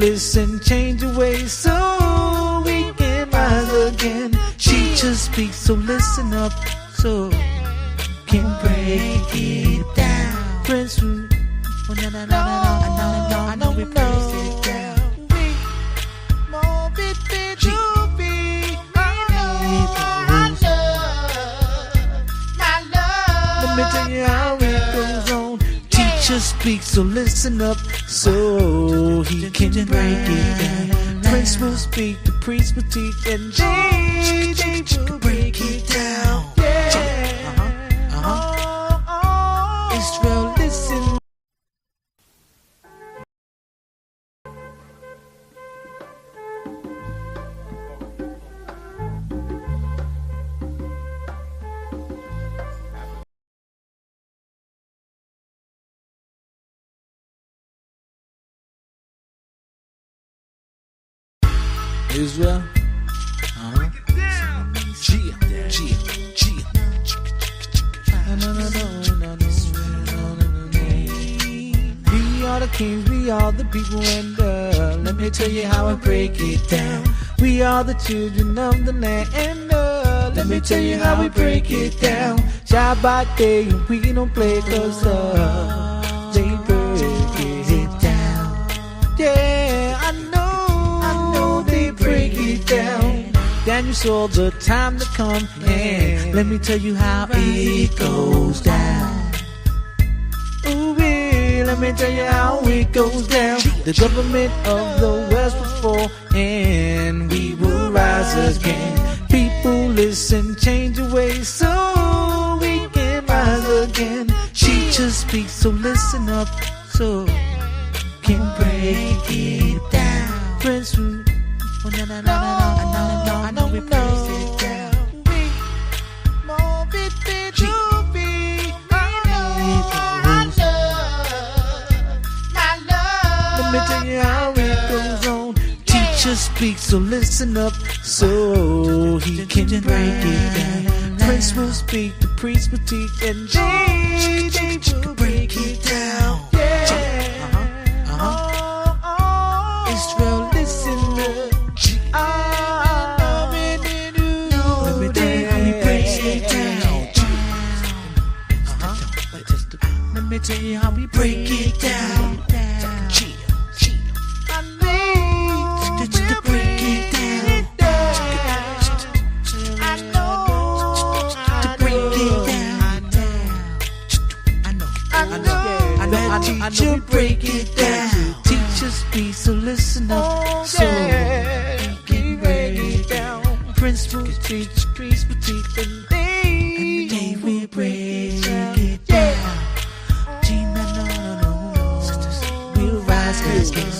listen, change your ways so we can rise again. Teachers speak, so listen up so can break it down. Prince, oh, I know we praise it down. Let me tell you how it goes on. Teacher speaks, so listen up so he can break it down. Prince will speak, the priest will teach, and they will break it down. Israel, listen. Israel, we are the kings, we are the people, and let me tell you how I break it down. We are the children of the land, and let me tell you how we break it down. Shabbat day, we don't play, cause they break it down. Yeah, I know they break it down. Daniel saw the time to come, and let me tell you how it goes down. Ooh, let me tell you how it goes down. The government of the West will fall, and we will rise again. People listen, change your ways so we can rise again. Teachers speak, so listen up so can break it down. Prince, oh, I know we praise it down. Let me tell you how it goes on. Teacher speaks, so listen up so he can break it down. Prince will speak, the priest will teach, and they will break it down. Israel, listen up. Let me tell you how we break it down. Let me tell you how we break it down. I know break it down. Teachers speak, so listen up so we can break it down. Prince will teach, priest will teach, and they will break it down. We'll rise again.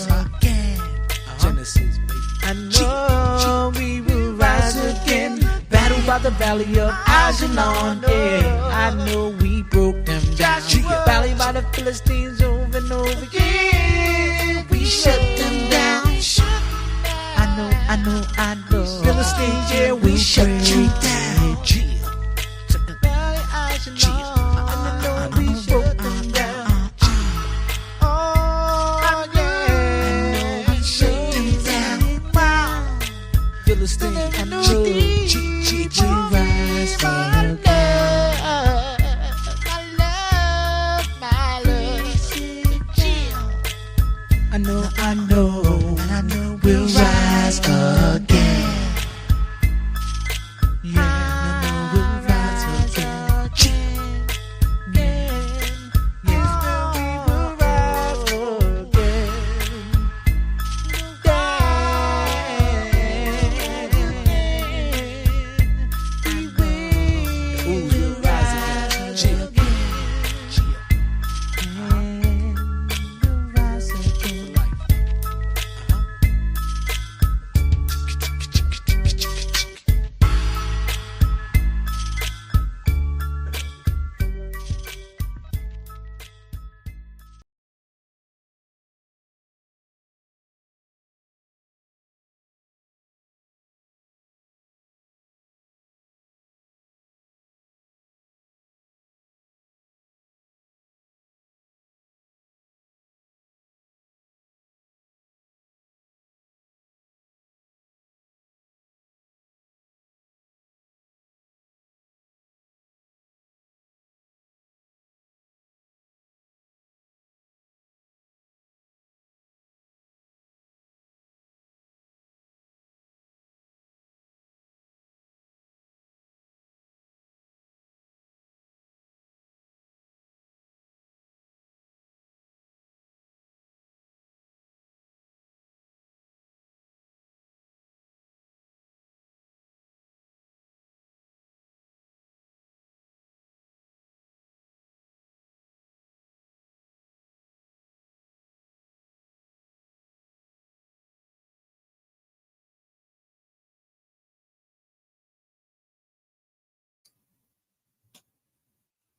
Genesis, I know we will rise again. Battle by the valley of Ajalon, yeah. I know we broke them down. Valley by the Philistines over and over again. We shut them down. I know. Philistines, yeah, we shut you down. Valley Ajalon, I know we broke them down. Oh, yeah, we shut them down. Philistines, I know we rise again. I know we'll rise again. Yeah, I know we'll rise again. Yeah, we will rise again. We will rise again.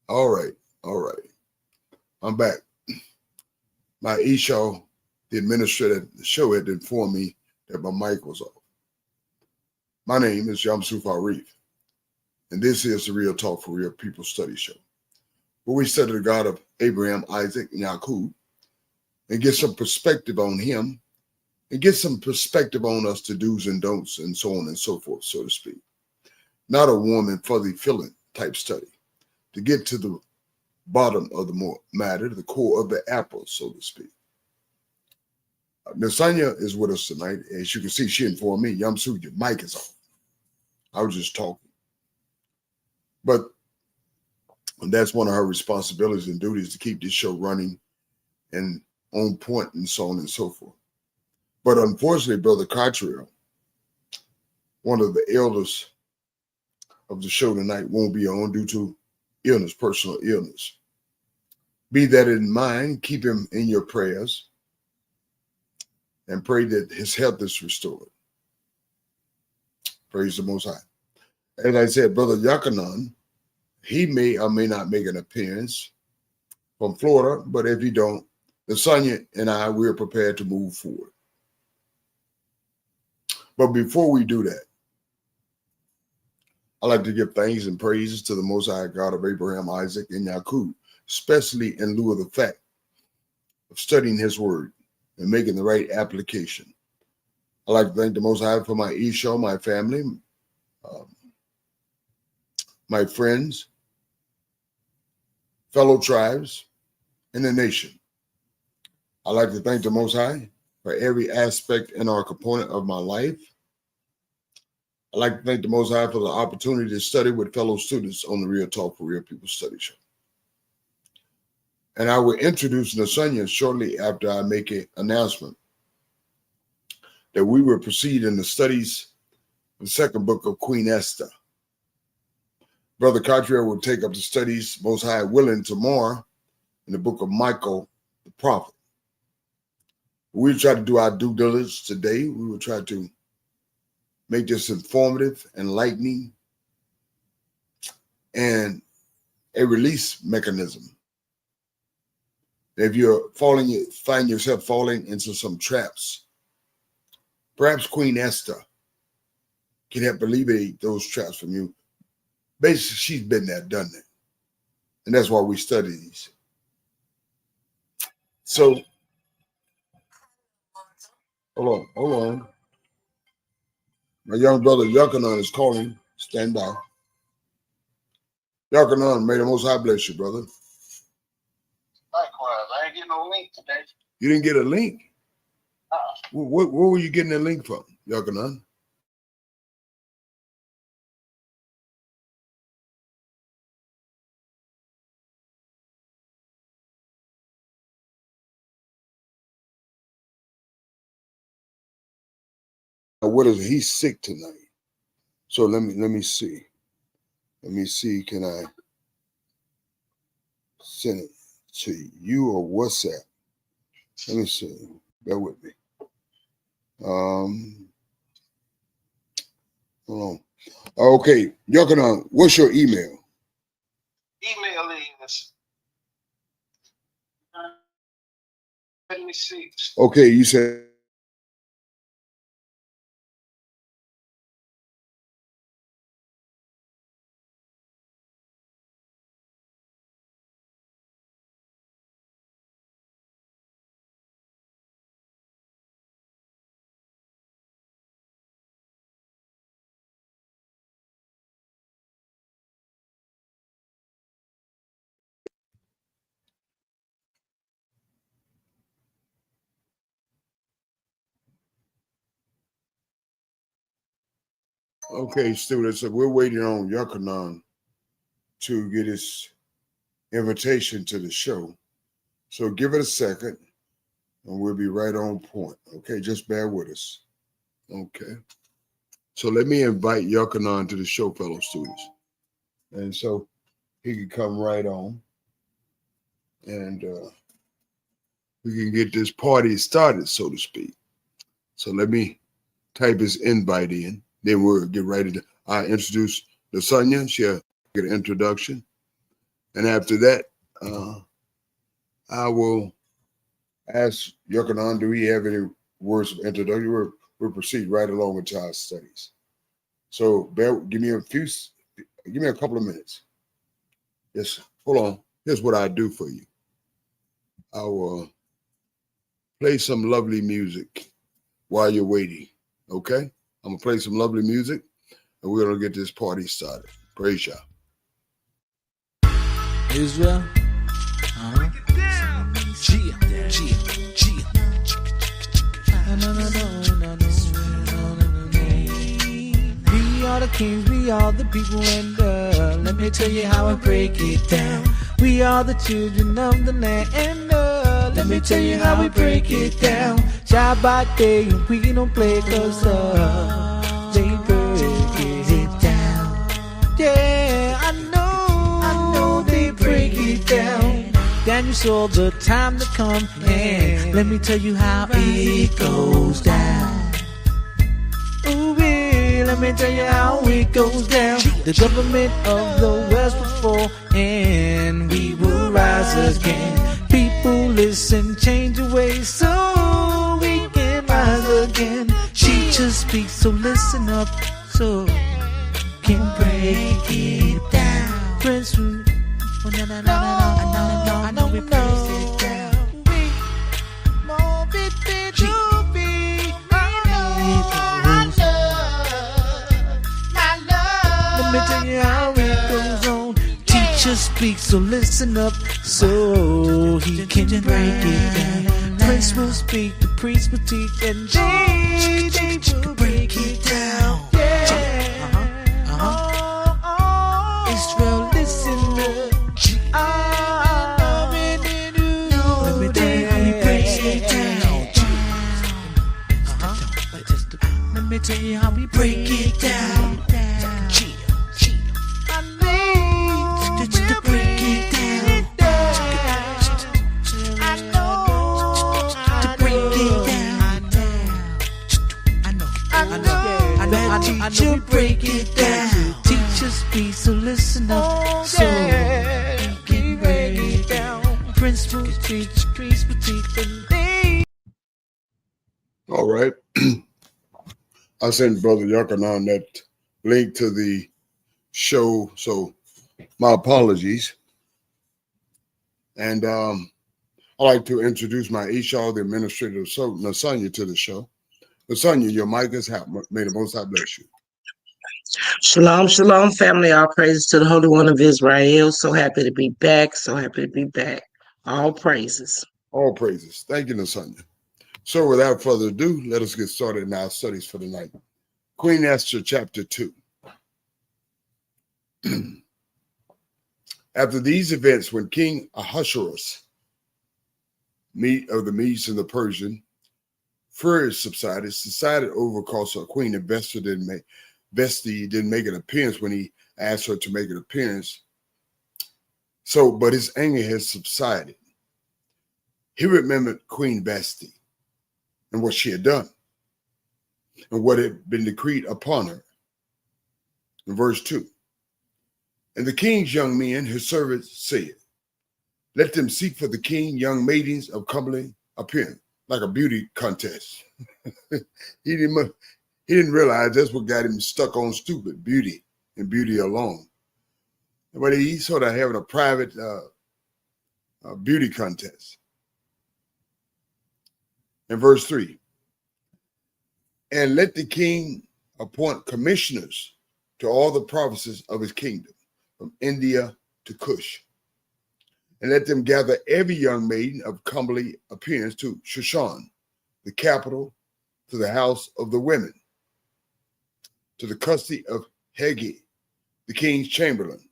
All right. All right. I'm back. My Esau, the administrator at the show, had informed me that my mic was off. My name is Yamsuf Arif, and this is the Real Talk for Real People Study Show, where we study the God of Abraham, Isaac, and Yaqub, and get some perspective on him, and get some perspective on us, the do's and don'ts, and so on and so forth, so to speak. Not a warm and fuzzy feeling type study, to get to the bottom of the matter, the core of the apple, so to speak. Nasanya is with us tonight. As you can see, she informed me, Yamsu, your mic is off. I was just talking. But that's one of her responsibilities and duties, to keep this show running and on point and so on and so forth. But unfortunately, Brother Cottrell, one of the elders of the show tonight, won't be on due to illness, personal illness. Be that in mind, keep him in your prayers and pray that his health is restored. Praise the Most High. As I said, Brother Yakanan, he may or may not make an appearance from Florida, but if he don't, Lasanya and I, we're prepared to move forward. But before we do that, I'd like to give thanks and praises to the Most High God of Abraham, Isaac, and Yaqub, especially in lieu of the fact of studying his word and making the right application. I'd like to thank the Most High for my Esau, my family, my friends, fellow tribes, and the nation. I'd like to thank the Most High for every aspect and or component of my life. I'd like to thank the Most High for the opportunity to study with fellow students on the Real Talk for Real People Study Show. And I will introduce Nasanya shortly after I make an announcement that we will proceed in the studies of the second book of Queen Esther. Brother Cottrell will take up the studies, Most High willing, tomorrow in the book of Michael, the prophet. We'll try to do our due diligence today. We will try to make this informative, enlightening, and a release mechanism. If you're find yourself falling into some traps, perhaps Queen Esther can help alleviate those traps from you. Basically, she's been there, done that. And that's why we study these. So, hold on. My young brother Yakanan is calling. Stand by. Yakanan, may the Most High bless you, brother. Likewise, I ain't getting no link today. You didn't get a link? Where were you getting the link from, Yakanan? What is it? He's sick tonight. So let me see. Let me see. Can I send it to you or WhatsApp? Let me see. Bear with me. Hold on. Okay, Yakanan, what's your email? Email is. Let me see. Okay, you said. Okay, students, so we're waiting on Yakanan to get his invitation to the show. So give it a second and we'll be right on point. Okay, just bear with us. Okay. So let me invite Yakanan to the show, fellow students. And so he can come right on and we can get this party started, so to speak. So let me type his invite in. Then we'll get ready to introduce Lasanya. She'll get an introduction. And after that, I will ask Yochanan, do we have any words of introduction? We'll proceed right along with our studies. So give me a couple of minutes. Yes, hold on. Here's what I do for you. I will play some lovely music while you're waiting. Okay? I'm gonna play some lovely music, and we're gonna get this party started. Praise y'all. Israel. We are the kings, we are the people, and let me tell you how I break it down. We are the children of the land, and let me tell you how we break it down. Shy by day, we don't play, cause they break it down. Yeah, I know they break it down. Then you saw the time to come, and let me tell you how it goes down. Ooh, let me tell you how it goes down. The government of the West will fall, and we will rise again. People listen, change your ways, so we can rise again. She just speaks, so listen up, so can break it down. Prince, oh, no, I know we break it down. We more bit to be. Let me tell you how it goes on. Teacher speaks, so listen up, so he can break it down. Prince will speak, the priest will teach, and they will break it down. Israel, listen up. Let me tell you how he breaks it down. Let me tell you how we break it down. I know we break it down. Teachers speak, so listen up, so we can break it down. Prince will teach, priest will teach, and they. All right. I sent Brother Yochanan that link to the show, so my apologies. And I'd like to introduce my Esau, the administrator of Nasanya, to the show. Nasanya, your mic is hot. May the Most High bless you. Shalom, shalom, family. All praises to the Holy One of Israel. So happy to be back. So happy to be back. All praises. All praises. Thank you, Nasanya. So without further ado, let us get started in our studies for the night. Queen Esther, chapter 2. After these events, when King Ahasuerus, of the Medes and the Persian, fury subsided over because Queen Vesta didn't make an appearance when he asked her to make an appearance. So, but his anger has subsided. He remembered Queen Vashti and what she had done and what had been decreed upon her. In verse 2, and the king's young men, his servants, said, let them seek for the king young maidens of comely appearance, like a beauty contest. He didn't realize that's what got him stuck on stupid beauty and beauty alone. But he sort of having a private beauty contest. In verse 3, and let the king appoint commissioners to all the provinces of his kingdom, from India to Cush, and let them gather every young maiden of comely appearance to Shushan, the capital, to the house of the women, to the custody of Hegi, the king's chamberlain,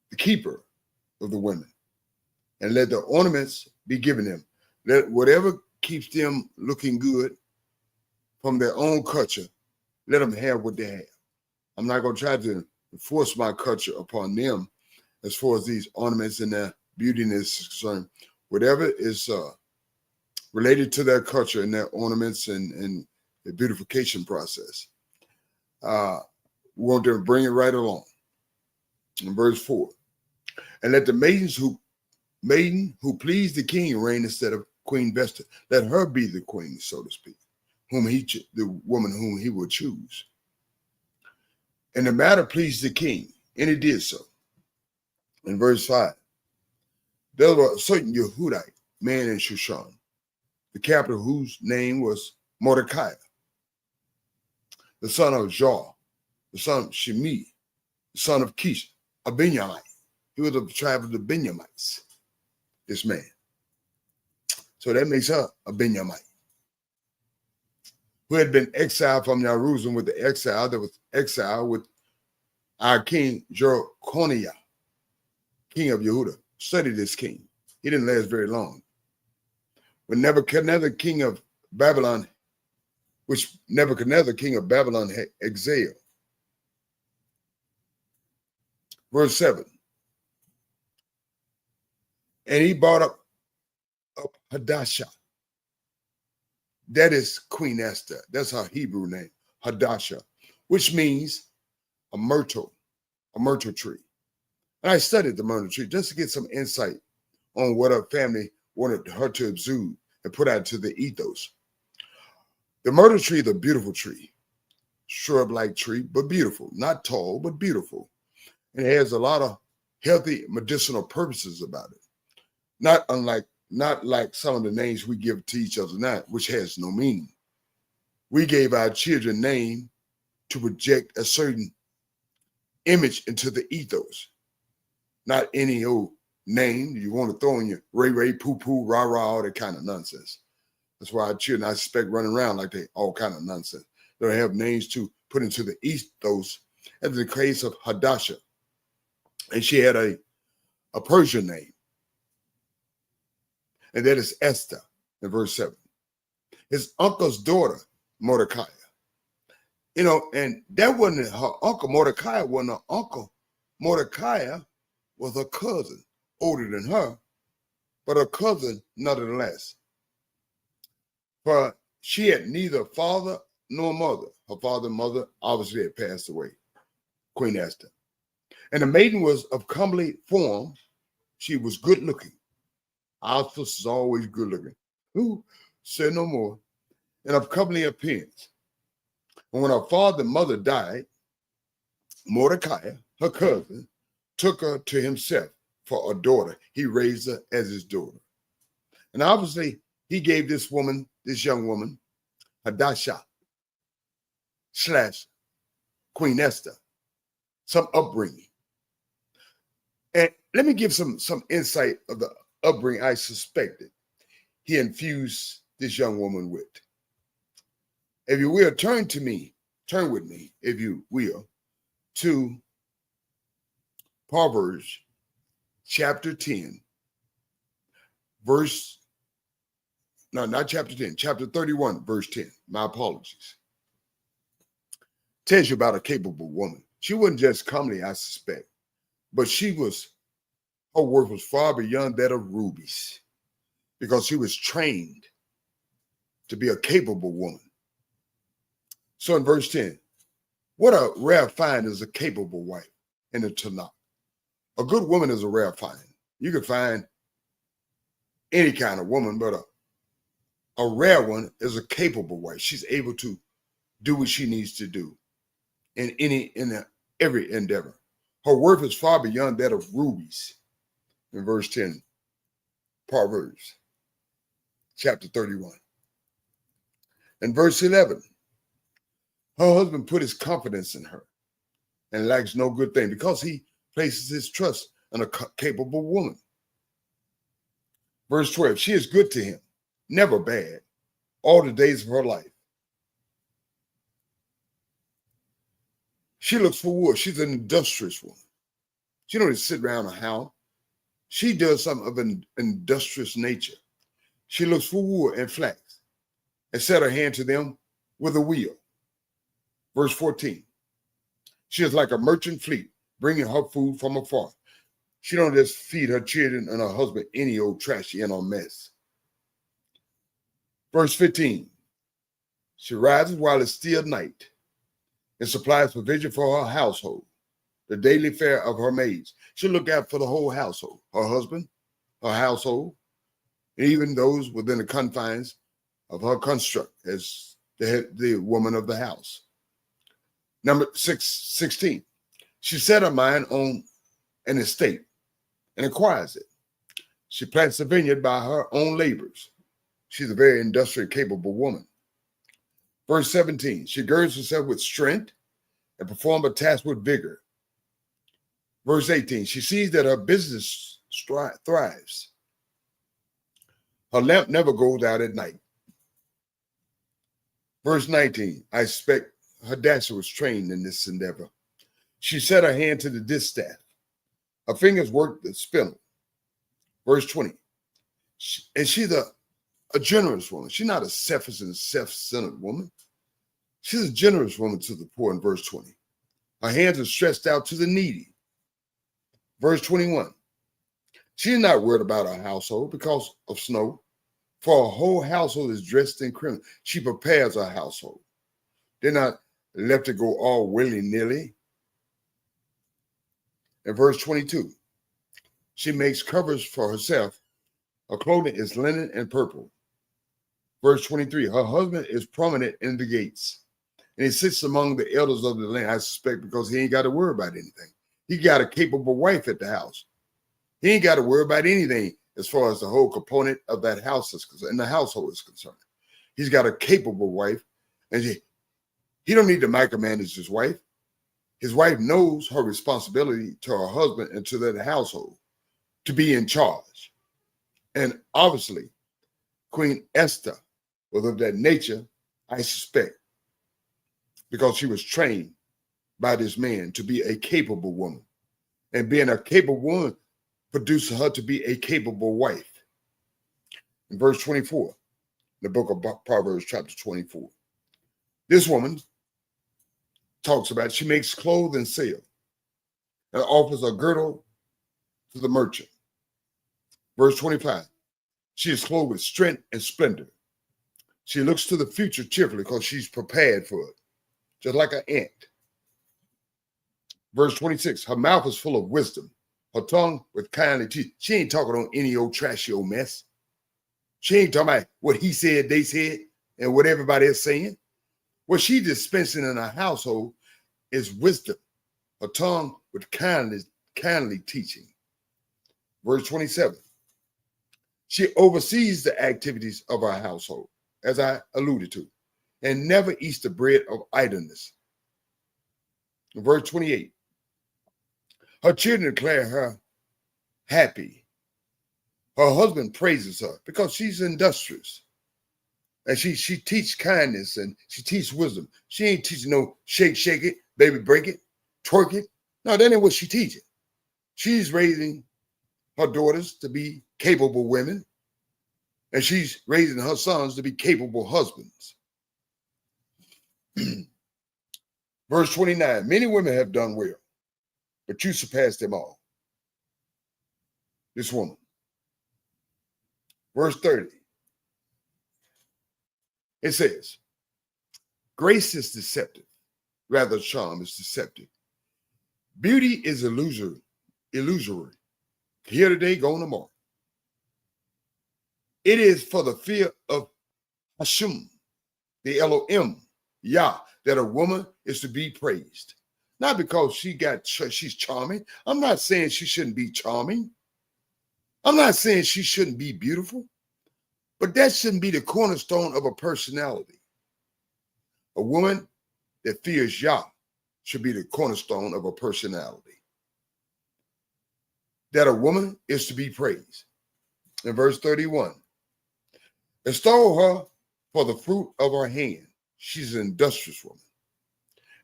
the keeper of the women, and let the ornaments be given them. Let whatever keeps them looking good from their own culture, let them have what they have. I'm not going to try to force my culture upon them as far as these ornaments and their beauty is concerned. Whatever is related to their culture and their ornaments and the beautification process, we want to bring it right along. In verse 4, And let the maiden who pleased the king reign instead of Queen Vesta. Let her be the queen, so to speak, the woman whom he would choose. And the matter pleased the king, and he did so. In verse 5, there was a certain Yehudite man in Shushan, the capital whose name was Mordecai, the son of Jah, the son of Shimei, the son of Kish, a Benjamite. He was of the tribe of the Benjamites, this man. So that makes her a Benjamite, who had been exiled from Jerusalem with the exile that was exiled with our king Jeconiah, king of Yehuda. Study this king. He didn't last very long. When Nebuchadnezzar, king of Babylon, had exiled. Verse 7. And he brought up Hadassah. That is Queen Esther. That's her Hebrew name, Hadassah, which means a myrtle tree. And I studied the myrtle tree just to get some insight on what her family wanted her to exude and put out to the ethos. The myrtle tree is a beautiful tree, shrub-like tree, but beautiful. Not tall, but beautiful. And it has a lot of healthy medicinal purposes about it. Not like some of the names we give to each other now, which has no meaning. We gave our children name to project a certain image into the ethos. Not any old name you want to throw in your ray, poo, rah, all that kind of nonsense. That's why our children, I suspect, running around like they all kind of nonsense. They don't have names to put into the ethos, as in the case of Hadassah. And she had a Persian name. And that is Esther in verse 7. His uncle's daughter, Mordecai. And that wasn't her uncle. Mordecai wasn't her uncle. Mordecai was a cousin, older than her, but a cousin nonetheless. For she had neither father nor mother. Her father and mother obviously had passed away, Queen Esther. And the maiden was of comely form. She was good looking. Our sister's always good looking. Who said no more? And of comely appearance. And when her father and mother died, Mordecai, her cousin, took her to himself for a daughter. He raised her as his daughter. And obviously, he gave this young woman, Hadassah / Queen Esther, some upbringing. And let me give some insight of the upbringing I suspected he infused this young woman with. If you will, turn with me, if you will, to Proverbs chapter 10, chapter 31, verse 10. My apologies. Tells you about a capable woman. She wasn't just comely, I suspect, but her work was far beyond that of rubies, because she was trained to be a capable woman. So in verse 10, what a rare find is a capable wife in the Tanakh. A good woman is a rare find. You can find any kind of woman, but a rare one is a capable wife. She's able to do what she needs to do in every endeavor. Her worth is far beyond that of rubies. In verse 10, Proverbs chapter 31. In verse 11, her husband put his confidence in her and lacks no good thing, because he places his trust in a capable woman. Verse 12, she is good to him, never bad, all the days of her life. She looks for wood. She's an industrious woman. She don't just sit around a house. She does something of an industrious nature. She looks for wood and flax and set her hand to them with a wheel. Verse 14, she is like a merchant fleet, bringing her food from afar. She don't just feed her children and her husband any old trashy and a mess. Verse 15, she rises while it's still night and supplies provision for her household, the daily fare of her maids. She looked out for the whole household, her husband, her household, and even those within the confines of her construct as the woman of the house. Number 16, she set her mind on an estate and acquires it. She plants a vineyard by her own labors. She's a very industrially capable woman. Verse 17, she girds herself with strength and performs a task with vigor. Verse 18, she sees that her business thrives. Her lamp never goes out at night. Verse 19, I suspect Hadassah was trained in this endeavor. She set her hand to the distaff. Her fingers worked the spindle. Verse 20, and she's a generous woman. She's not a selfish and self-centered woman. She's a generous woman to the poor in verse 20. Her hands are stretched out to the needy. Verse 21, she's not worried about her household because of snow, for her whole household is dressed in crimson. She prepares her household. They're not left to go all willy-nilly. In verse 22, she makes covers for herself. Her clothing is linen and purple. Verse 23, her husband is prominent in the gates, and he sits among the elders of the land, I suspect, because he ain't got to worry about anything. He got a capable wife at the house. He ain't got to worry about anything as far as the whole component of that house is concerned, and the household is concerned. He's got a capable wife, and he don't need to micromanage his wife. His wife knows her responsibility to her husband and to that household to be in charge. And obviously, Queen Esther was of that nature, I suspect, because she was trained by this man to be a capable woman. And being a capable woman produces her to be a capable wife. In verse 24, the book of Proverbs, chapter 24, this woman talks about she makes clothes and sale and offers a girdle to the merchant. Verse 25, she is clothed with strength and splendor. She looks to the future cheerfully because she's prepared for it, just like an ant. Verse 26, her mouth is full of wisdom, her tongue with kindly teeth. She ain't talking on any old trashy old mess. She ain't talking about what he said, they said, and what everybody is saying. What she's dispensing in her household is wisdom, her tongue with kindly teaching. Verse 27, she oversees the activities of her household, as I alluded to, and never eats the bread of idleness. Verse 28, her children declare her happy. Her husband praises her because she's industrious. And she teaches kindness and she teaches wisdom. She ain't teaching no shake it, baby break it, twerk it. No, that ain't what she teaches. She's raising her daughters to be capable women, and she's raising her sons to be capable husbands. Verse 29, many women have done well, but you surpass them all. This woman. Verse 30, it says, grace is deceptive, rather charm is deceptive. Beauty is illusory. Here today, gone tomorrow. It is for the fear of Hashem, the Elohim, Yah, that a woman is to be praised. Not because she's charming. I'm not saying she shouldn't be charming. I'm not saying she shouldn't be beautiful. But that shouldn't be the cornerstone of a personality. A woman that fears Yah should be the cornerstone of a personality. That a woman is to be praised. In verse 31, extol her for the fruit of her hand. She's an industrious woman.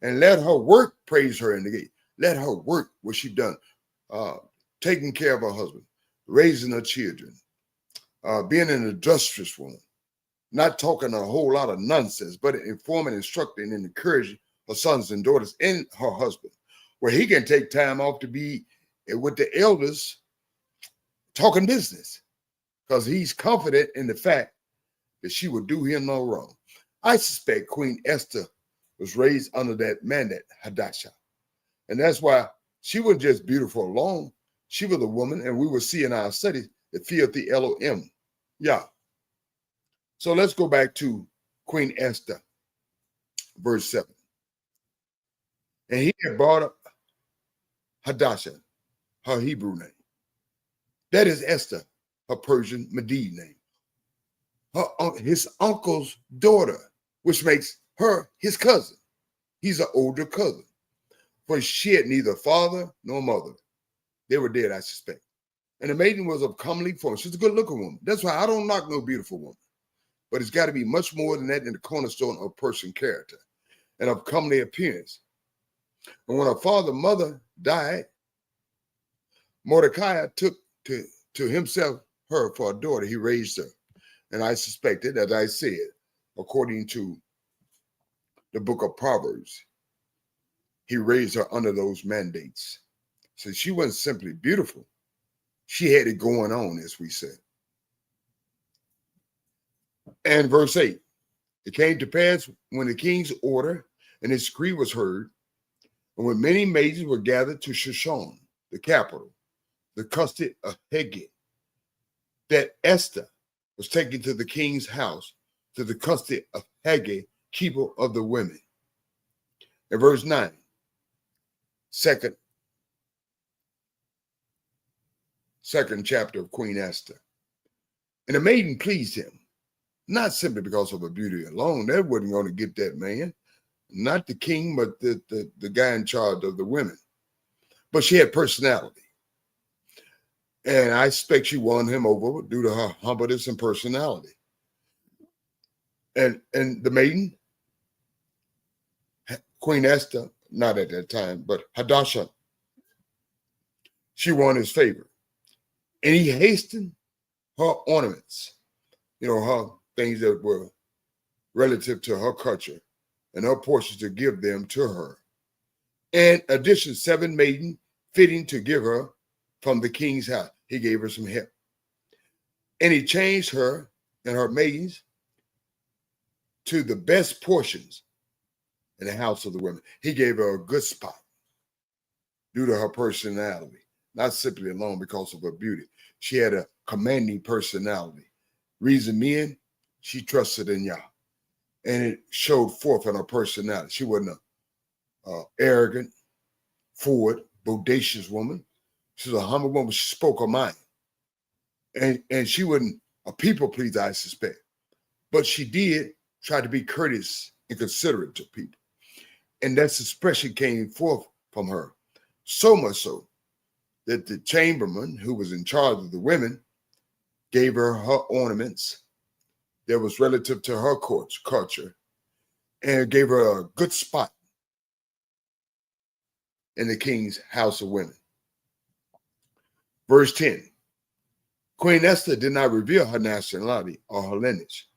And let her work praise her in the gate. Let her work what she's done, taking care of her husband, raising her children, being an industrious woman, not talking a whole lot of nonsense, but informing, instructing, and encouraging her sons and daughters and her husband, where he can take time off to be with the elders talking business, because he's confident in the fact that she would do him no wrong. I suspect Queen Esther was raised under that man, that Hadassah. And that's why she wasn't just beautiful alone. She was a woman, and we will see in our study that feared the Elohim. Yeah. So let's go back to Queen Esther, verse 7. And he had brought up Hadassah, her Hebrew name. That is Esther, her Persian Mede name. His uncle's daughter, which makes her his cousin. He's an older cousin. For she had neither father nor mother. They were dead, I suspect. And the maiden was of comely form. She's a good-looking woman. That's why I don't knock no beautiful woman. But it's got to be much more than that in the cornerstone of person character and of comely appearance. And when her father and mother died, Mordecai took to himself her for a daughter. He raised her. And I suspected, as I said, according to the book of Proverbs, he raised her under those mandates. So she wasn't simply beautiful. She had it going on, as we said. And verse 8, it came to pass when the king's order and his decree was heard, and when many maidens were gathered to Shushan, the capital, the custody of Haggai, that Esther was taken to the king's house, to the custody of Haggai, keeper of the women. In verse 9, second chapter of Queen Esther. And the maiden pleased him, not simply because of her beauty alone. That wasn't going to get that man. Not the king, but the guy in charge of the women. But she had personality. And I expect she won him over due to her humbleness and personality. And the maiden, Queen Esther, not at that time, but Hadassah, she won his favor. And he hastened her ornaments, her things that were relative to her culture and her portions to give them to her. And addition, 7 maiden fitting to give her from the king's house. He gave her some help. And he changed her and her maidens to the best portions in the house of the women. He gave her a good spot due to her personality, not simply alone because of her beauty. She had a commanding personality. Reason being, she trusted in Yah. And it showed forth in her personality. She wasn't an arrogant, forward, bodacious woman. She was a humble woman. She spoke her mind. And she wasn't a people pleaser, I suspect. But she did try to be courteous and considerate to people. And that expression came forth from her. So much so that the chamberlain who was in charge of the women gave her ornaments that was relative to her culture and gave her a good spot in the king's house of women. Verse 10, Queen Esther did not reveal her nationality or her lineage.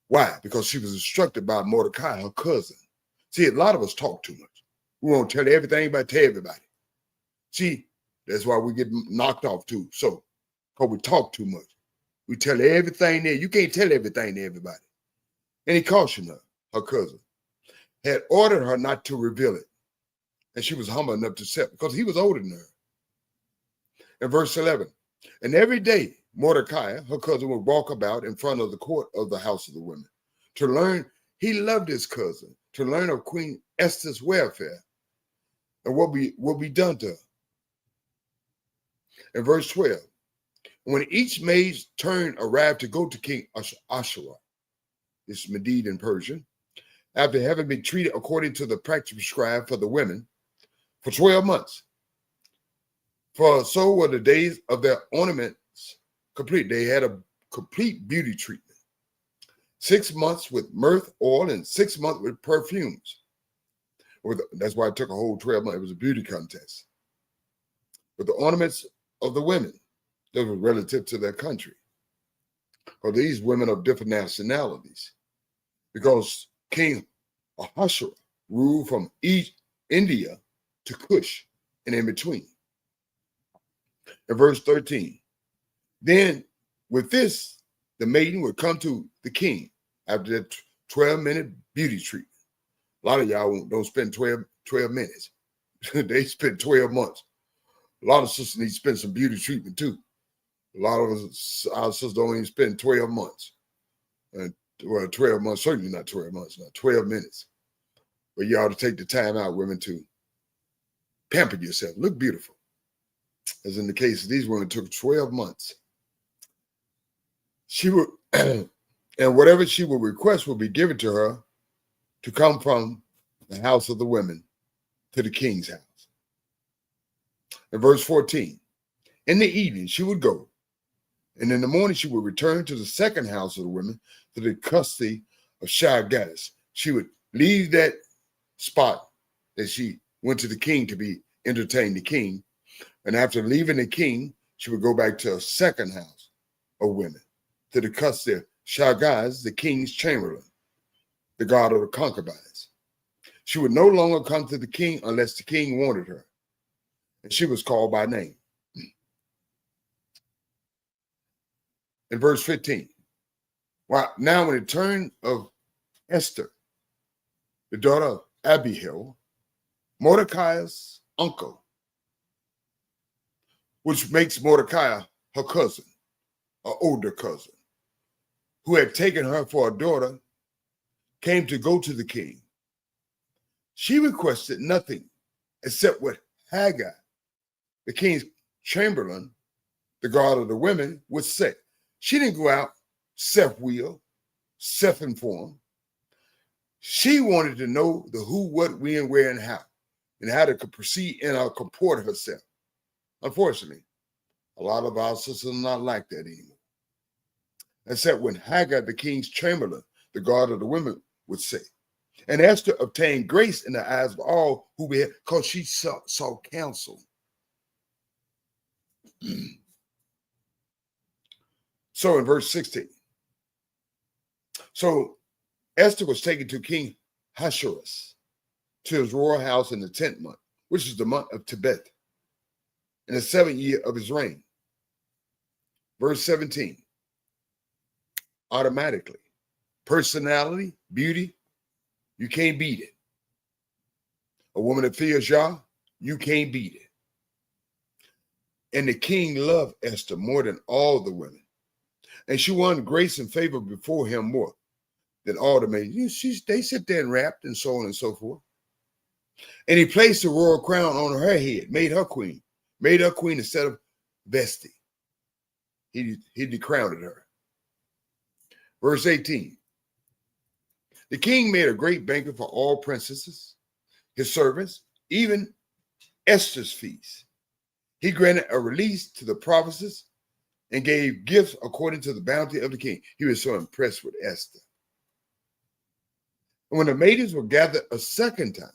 Why? Because she was instructed by Mordecai, her cousin. See, a lot of us talk too much. We won't tell everything about to everybody. See, that's why we get knocked off too. So, because we talk too much. We tell everything there. You can't tell everything to everybody. And he cautioned her, her cousin, had ordered her not to reveal it. And she was humble enough to accept because he was older than her. In verse 11, and every day Mordecai, her cousin, would walk about in front of the court of the house of the women to learn. He loved his cousin, to learn of Queen Esther's welfare and what be done to her. In verse 12, when each maid's turn arrived to go to King Ahasuerus, this Mede in Persian, after having been treated according to the practice prescribed for the women for 12 months. For so were the days of their ornaments complete. They had a complete beauty treatment. 6 months with myrrh oil and 6 months with perfumes. That's why it took a whole 12 months. It was a beauty contest. But the ornaments of the women that were relative to their country. For these women of different nationalities. Because King Ahasuerus ruled from India to Cush and in between. In verse 13, then with this, the maiden would come to the king after that 12-minute beauty treatment. A lot of y'all don't spend 12 minutes. They spend 12 months. A lot of sisters need to spend some beauty treatment too. A lot of us, our sisters don't even spend 12 months. And well, 12 months, certainly not 12 months, not 12 minutes. But you ought to take the time out, women, to pamper yourself. Look beautiful. As in the case of these women, took 12 months. She would, and whatever she would request will be given to her to come from the house of the women to the king's house. In verse 14, in the evening she would go, and in the morning she would return to the second house of the women to the custody of Shagash. She would leave that spot that she went to the king to be entertain the king. And after leaving the king, she would go back to a second house of women to the custody of Shagash, the king's chamberlain, the guard of the concubines. She would no longer come to the king unless the king wanted her. And she was called by name. In verse 15, now when the turn of Esther, the daughter of Abihail, Mordecai's uncle, which makes Mordecai her cousin, her older cousin, who had taken her for a daughter, came to go to the king. She requested nothing except what Haggai, the king's chamberlain, the guard of the women, would say. She didn't go out self-willed, self-informed. She wanted to know the who, what, when, where, and how to proceed and comport herself. Unfortunately, a lot of our sisters are not like that anymore. Except when Haggai, the king's chamberlain, the guard of the women, would say. And Esther obtained grace in the eyes of all who were here because she saw counsel. So in verse 16, so Esther was taken to King Ahasuerus to his royal house in the 10th month, which is the month of Tebeth, in the 7th year of his reign. Verse 17, automatically, personality, beauty, you can't beat it. A woman that fears Yah, you can't beat it. And the king loved Esther more than all the women. And she won grace and favor before him more than all the maids. They sit there and rapped and so on and so forth. And he placed the royal crown on her head, made her queen instead of Vesti. He decrowned her. Verse 18. The king made a great banquet for all princesses, his servants, even Esther's feast. He granted a release to the provinces and gave gifts according to the bounty of the king. He was so impressed with Esther. And when the maidens were gathered a second time,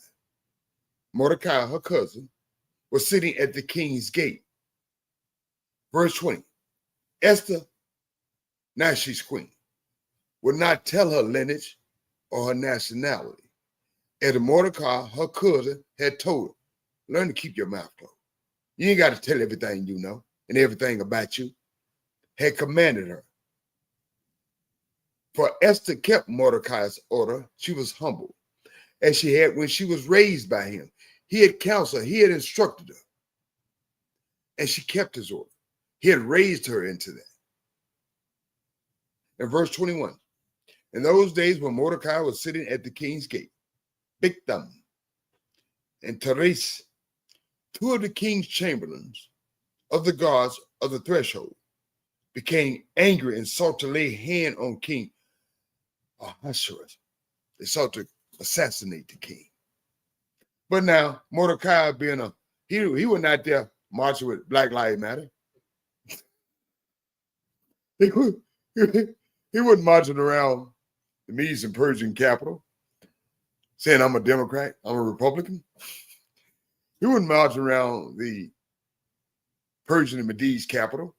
Mordecai, her cousin, was sitting at the king's gate. Verse 20, Esther, now she's queen, would not tell her lineage or her nationality. As Mordecai, her cousin, had told her, learn to keep your mouth closed. You ain't got to tell everything you know and everything about you. Had commanded her. For Esther kept Mordecai's order. She was humble, as she had when she was raised by him. He had counseled, he had instructed her, and she kept his order. He had raised her into that. In verse 21, in those days when Mordecai was sitting at the king's gate, Bigthan and Teres, two of the king's chamberlains of the guards of the threshold, became angry and sought to lay hand on King Ahasuerus. They sought to assassinate the king. But now Mordecai being he was not there marching with Black Lives Matter. He wasn't marching around the Medes and Persian capital saying I'm a Democrat, I'm a Republican. He wasn't marching around the Persian and Medes capital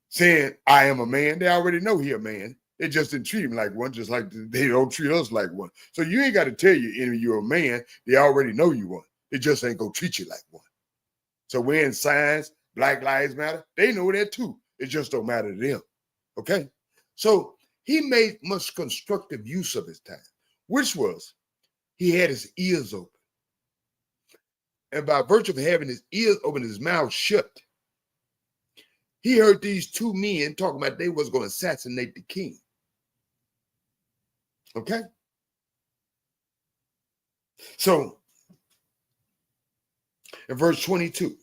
saying, I am a man. They already know he a man. They just didn't treat him like one, just like they don't treat us like one. So you ain't got to tell your enemy you're a man. They already know you one. They just ain't gonna treat you like one. So wearing signs, Black Lives Matter, they know that too. It just don't matter to them. Okay? So he made much constructive use of his time, which was he had his ears open. and by virtue of having his ears open, his mouth shut, he heard these two men talking about they was going to assassinate the king. Okay? So, in verse 22,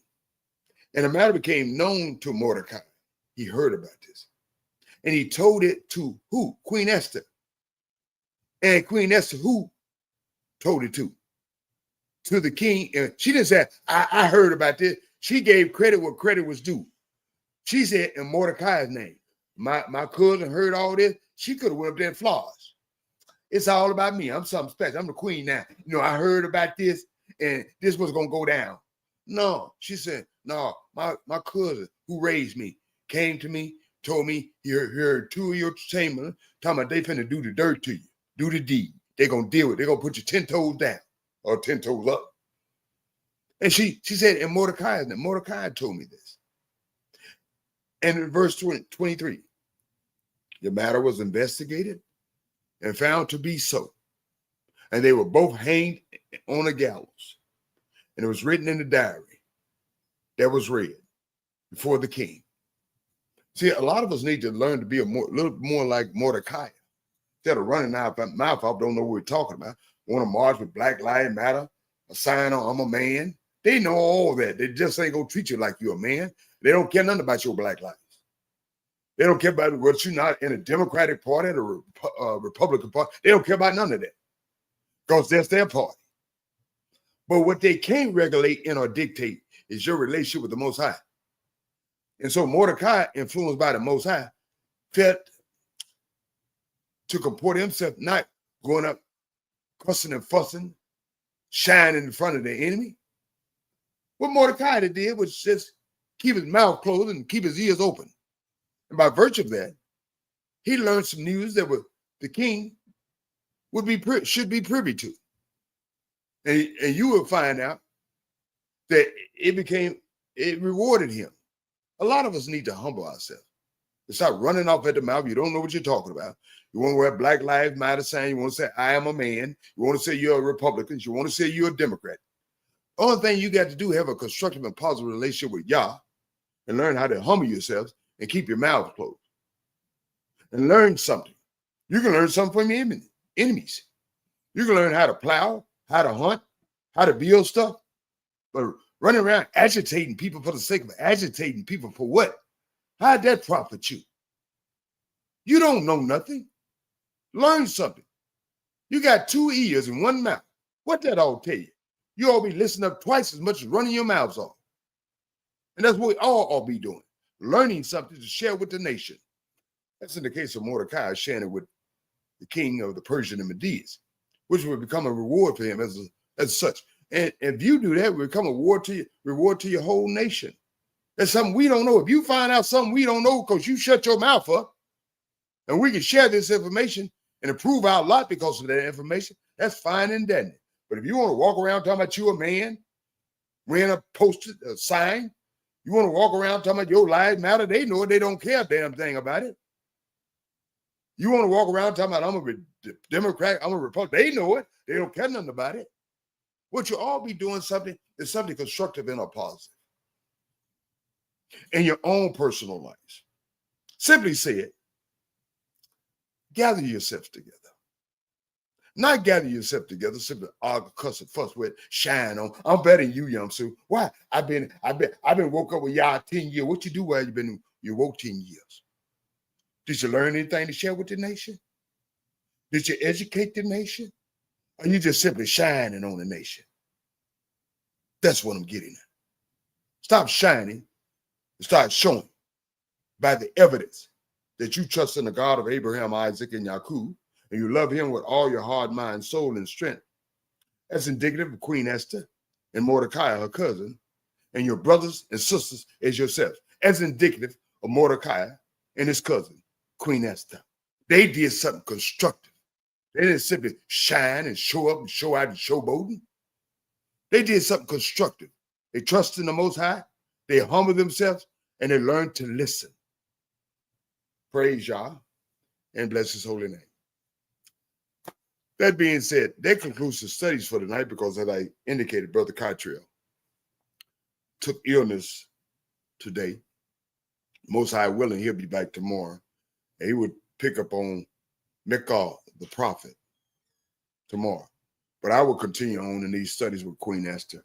and the matter became known to Mordecai. He heard about this. And he told it to who? Queen Esther. And Queen Esther, who told it to? To the king. And she didn't say, I heard about this. She gave credit where credit was due. She said in Mordecai's name, my cousin heard all this. She could have went up there and flowers. It's all about me. I'm something special. I'm the queen now. You know, I heard about this and this was going to go down. No, she said, no, my cousin who raised me came to me, told me he heard two of your chambers talking about they finna do the dirt to you, do the deed. They're going to deal with it. They're going to put you 10 toes down or 10 toes up. And she said, and Mordecai told me this. And in verse 23, the matter was investigated and found to be so. And they were both hanged on a gallows. And it was written in the diary that was read before the king. See, a lot of us need to learn to be a little more like Mordecai. Instead of running out of mouth off, don't know what we're talking about. Want to march with Black Lives Matter, a sign on I'm a man. They know all that. They just ain't gonna treat you like you're a man. They don't care nothing about your black lives. They don't care about what you're not in a Democratic Party or a Republican Party. They don't care about none of that because that's their party. But what they can't regulate and or dictate is your relationship with the Most High. And so Mordecai, influenced by the Most High, felt to comport himself, not going up, cussing and fussing, shining in front of the enemy. What Mordecai did was just keep his mouth closed and keep his ears open. And by virtue of that, he learned some news that the king should be privy to. And you will find out that it rewarded him. A lot of us need to humble ourselves. Stop running off at the mouth. You don't know what you're talking about. You want to wear Black Lives Matter sign. You want to say, I am a man. You want to say you're a Republican. You want to say you're a Democrat. The only thing you got to do is have a constructive and positive relationship with Yah and learn how to humble yourselves and keep your mouth closed. And learn something. You can learn something from your enemies. You can learn how to plow, how to hunt, how to build stuff. But running around agitating people for the sake of agitating people for what? How'd that profit you? You don't know nothing. Learn something. You got 2 ears and 1 mouth. What that all tell you? You all be listening up twice as much as running your mouths off. And that's what we all be doing. Learning something to share with the nation. That's in the case of Mordecai, sharing it with the king of the Persian and Medes, which would become a reward for him as such. And if you do that, it will become a reward to your whole nation. That's something we don't know. If you find out something we don't know because you shut your mouth up, and we can share this information and improve our lot because of that information, that's fine and dandy. But if you want to walk around talking about you a man, wearing a poster, a sign, you want to walk around talking about your lives matter, they know it, they don't care a damn thing about it. You want to walk around talking about I'm a Democrat, I'm a Republican, they know it, they don't care nothing about it. What you all be doing something is something constructive and or positive in your own personal lives. Simply say it. Gather yourself together. Not gather yourself together, simply argue, cuss, and fuss with, shine on. I'm better than you, Yamsu. Why? I've been woke up with y'all 10 years. What you do while you woke 10 years? Did you learn anything to share with the nation? Did you educate the nation? Or you just simply shining on the nation? That's what I'm getting at. Stop shining and start showing by the evidence that you trust in the God of Abraham, Isaac, and Jacob, and you love him with all your heart, mind, soul, and strength. That's indicative of Queen Esther and Mordecai, her cousin, and your brothers and sisters as yourselves. As indicative of Mordecai and his cousin, Queen Esther. They did something constructive. They didn't simply shine and show up and show out and showboating. They did something constructive. They trusted in the Most High. They humbled themselves, and they learned to listen. Praise Yah and bless his holy name. That being said, that concludes the studies for tonight because, as I indicated, Brother Cottrell took illness today. Most High willing, he'll be back tomorrow. And he would pick up on Michal, the prophet, tomorrow. But I will continue on in these studies with Queen Esther.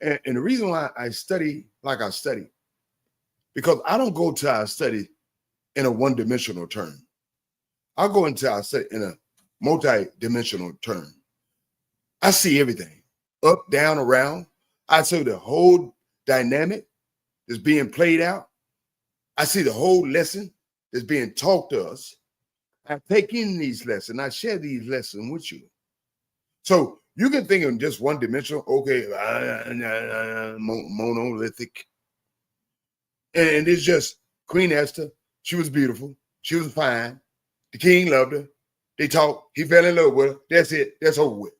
And the reason why I study like I study, because I don't go to our study in a one-dimensional term. I go into our study in a multi-dimensional term. I see everything, up, down, around. I see the whole dynamic that's being played out. I see the whole lesson that's being taught to us. I take in these lessons. I share these lessons with you. So you can think in just one dimensional, okay, monolithic. And it's just Queen Esther. She was beautiful. She was fine. The king loved her. They talked. He fell in love with her. That's it. That's over with.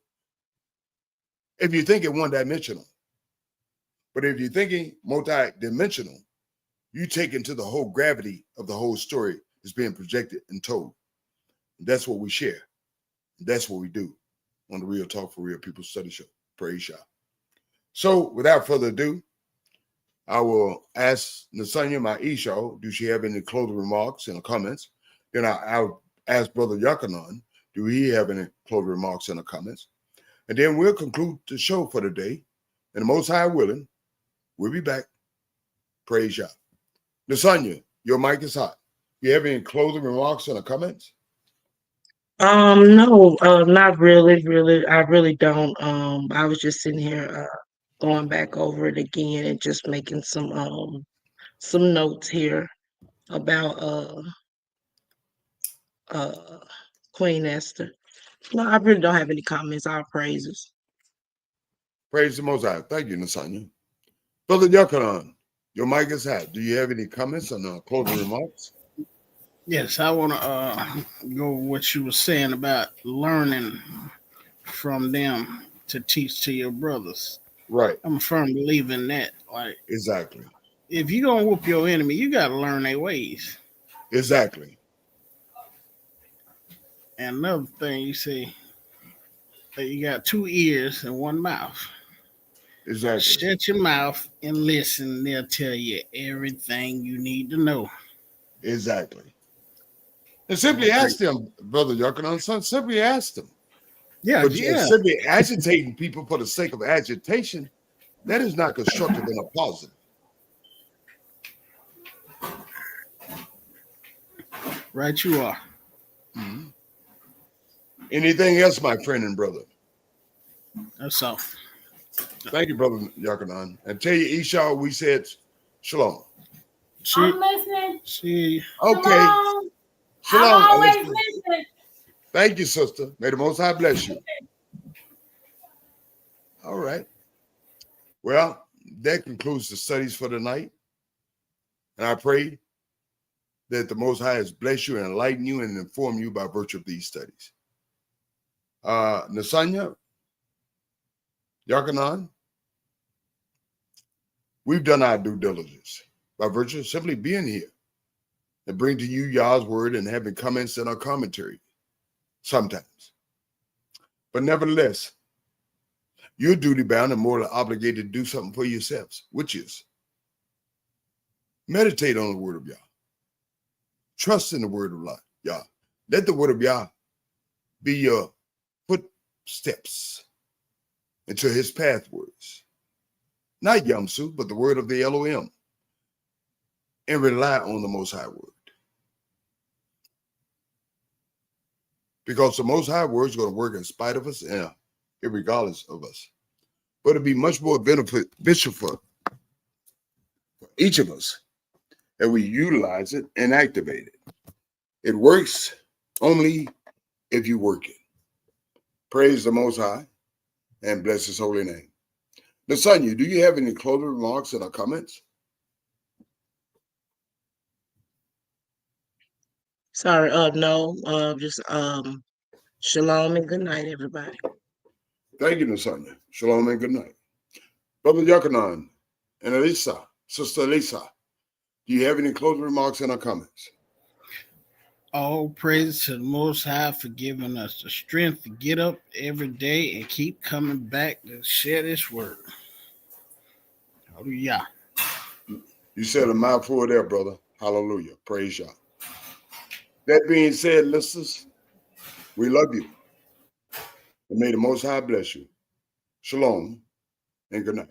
If you think it one-dimensional. But if you're thinking multi-dimensional, you take into the whole gravity of the whole story that's being projected and told. That's what we share. That's what we do on the Real Talk for Real People Study Show. Praise Yah. So without further ado, I will ask Nasanya, my Isha, do she have any closing remarks and comments? Then I'll ask Brother Yakanan, do he have any closing remarks and comments? And then we'll conclude the show for the day. And the Most High willing, we'll be back. Praise Yah. Nasanya, your mic is hot. You have any closing remarks and comments? No, not really. I really don't. I was just sitting here going back over it again and just making some notes here about Queen Esther. No, I really don't have any comments. All praises. Praise the Most High. Thank you, Nasanya. Brother Yakanan, your mic is hot. Do you have any comments on closing remarks? Yes, I want to go with what you were saying about learning from them to teach to your brothers. Right. I'm a firm believer in that. Like, exactly. If you're going to whoop your enemy, you got to learn their ways. Exactly. And another thing, you say that you got 2 ears and 1 mouth. Exactly. Shut your mouth and listen. They'll tell you everything you need to know. Exactly. And simply ask them, Brother Yakanan, son, simply ask them. Yeah, but yeah. Simply agitating people for the sake of agitation, that is not constructive and a positive. Right you are. Mm-hmm. Anything else, my friend and brother? That's all. Thank you, Brother Yakanan. And tell you, Esau, we said shalom. I'm listening. Okay. Shalom. Shalom. I'm always listening. Thank you, sister. May the Most High bless you. All right. Well, that concludes the studies for tonight. And I pray that the Most High has blessed you and enlightened you and informed you by virtue of these studies. Nasanya, Yakanan, we've done our due diligence by virtue of simply being here and bring to you Yah's word and having comments in our commentary sometimes. But nevertheless, you're duty bound and morally obligated to do something for yourselves, which is meditate on the word of Yah. Trust in the word of Yah. Let the word of Yah be your footsteps into his pathways. Not Yamsu, but the word of the Elohim. And rely on the Most High word. Because the Most High word is going to work in spite of us and regardless of us. But it'll be much more beneficial for each of us that we utilize it and activate it. It works only if you work it. Praise the Most High and bless his holy name. Nasanya, do you have any closing remarks or comments? Sorry, no, just shalom and good night, everybody. Thank you, Nasanya. Shalom and good night. Brother Yakanan and Elisa, Sister Elisa, do you have any closing remarks and comments? All praise to the Most High for giving us the strength to get up every day and keep coming back to share this word. Hallelujah. You said a mouthful there, brother. Hallelujah. Praise God. That being said, listeners, we love you. And may the Most High bless you. Shalom and good night.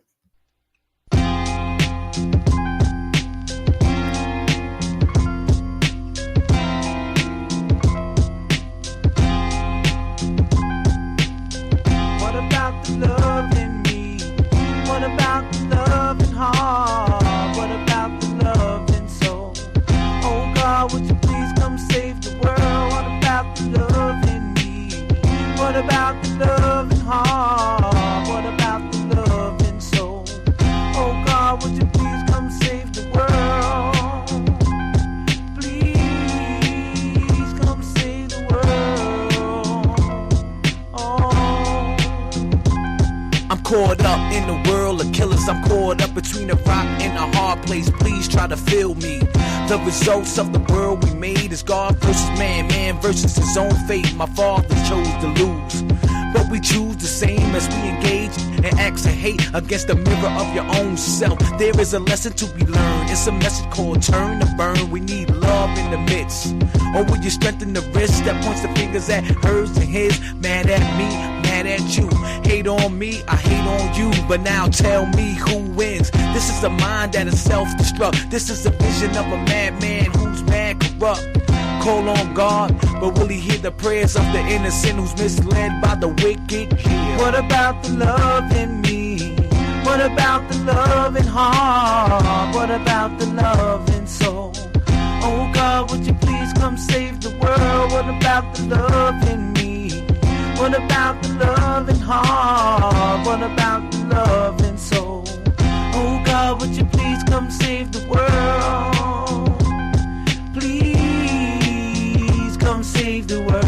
What about the love in me? What about the love in heart? What about the love in soul? Oh God, would you please come save the world? What about the love in me? What about the love in heart? What about the love in soul? Oh God, would you please come save the world? Please come save the world. Oh. I'm caught up in the world of killers. I'm caught up between a rock and a hard place. Please try to feel me. The results of the world we made is God versus man, man versus his own fate. My father chose to lose, but we choose the same as we engage in acts of hate against the mirror of your own self. There is a lesson to be learned. It's a message called turn to burn. We need love in the midst. Or will you strengthen the wrist that points the fingers at hers and his? Mad at me, mad at you. Hate on me, I hate on you. But now tell me who wins. This is a mind that is self-destruct. This is a vision of a madman who's mad corrupt. Call on God, but will he hear the prayers of the innocent who's misled by the wicked? Yeah. What about the love in me? What about the love in heart? What about the love in soul? Oh God, would you please come save the world? What about the love in me? What about the love in heart? What about the love in soul? Oh God, would you please come save the world? Please come save the world.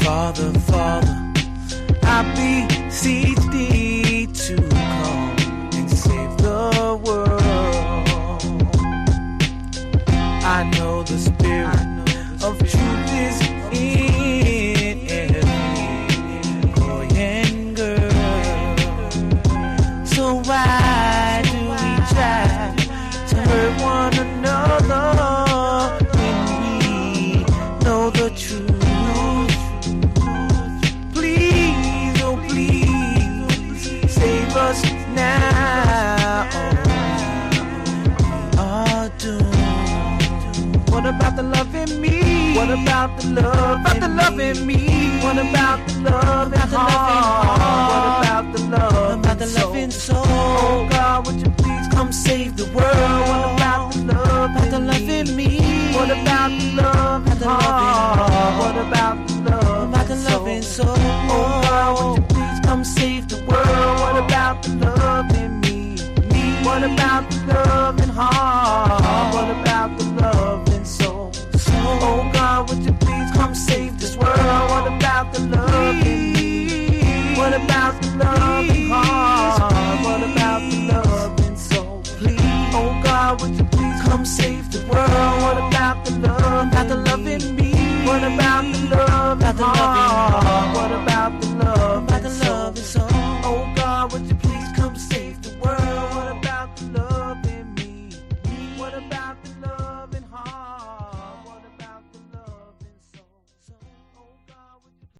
Father, Father, I beseech thee to come and save the world. I know the spirit of truth is in every boy and girl. So why do we try to hurt one another when we know the truth? Please, oh please, save us now. We are doomed. What about the love in me? What about the love in me? What about the love in heart? What about the love in soul? Oh God, would you please come save the world? What about the love in me? What about the love in heart? What about the love in soul? Oh God, would you please come save the world? What about the love in me? What about the love in heart? What about the love in soul? Oh God, would you please come save this world? What about the love in me? What about the love in heart? What about the love in soul? Oh God, would you please come save the world? What about the love in me? What about the love in heart? What about